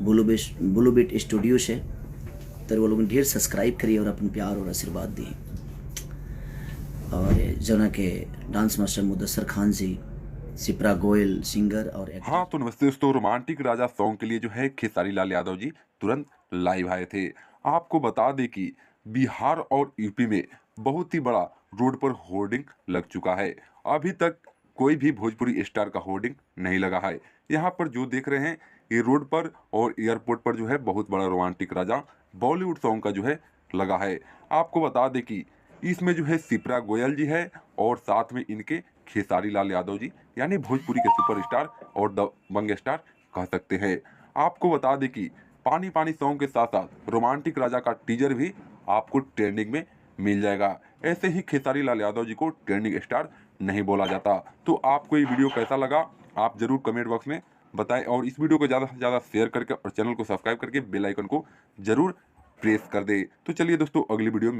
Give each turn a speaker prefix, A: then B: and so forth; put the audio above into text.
A: ब्लूबिट studio से, तर वो लोग ढेर सब्सक्राइब करिए और अपन प्यार और आशीर्वाद दिए। और जना के डांस मास्टर मुदस्सर खान जी, सिप्रा गोयल सिंगर और
B: हाँ
A: एक्टर।
B: तो नमस्ते दोस्तों, रोमांटिक राजा सॉन्ग के लिए जो है खेसारी लाल यादव जी तुरंत लाइव आए थे। आपको बता दें कि बिहार और यूपी में बहुत ही बड़ा रोड पर होर्डिंग लग चुका है। अभी तक कोई भी भोजपुरी स्टार का होर्डिंग नहीं लगा है। यहाँ पर जो देख रहे हैं, ये रोड पर और एयरपोर्ट पर जो है बहुत बड़ा रोमांटिक राजा बॉलीवुड सॉन्ग का जो है लगा है। आपको बता दें कि इसमें जो है सिप्रा गोयल जी है और साथ में इनके खेसारी लाल यादव जी, यानी भोजपुरी के सुपरस्टार और दबंग स्टार कह सकते हैं। आपको बता दें कि पानी पानी सॉन्ग के साथ साथ रोमांटिक राजा का टीजर भी आपको ट्रेंडिंग में मिल जाएगा। ऐसे ही खेसारी लाल यादव जी को ट्रेंडिंग स्टार नहीं बोला जाता। तो आपको ये वीडियो कैसा लगा, आप जरूर कमेंट बॉक्स में बताएं और इस वीडियो को ज़्यादा से ज़्यादा शेयर करके और चैनल को सब्सक्राइब करके बेल आइकन को जरूर प्रेस कर दे। तो चलिए दोस्तों, अगली वीडियो में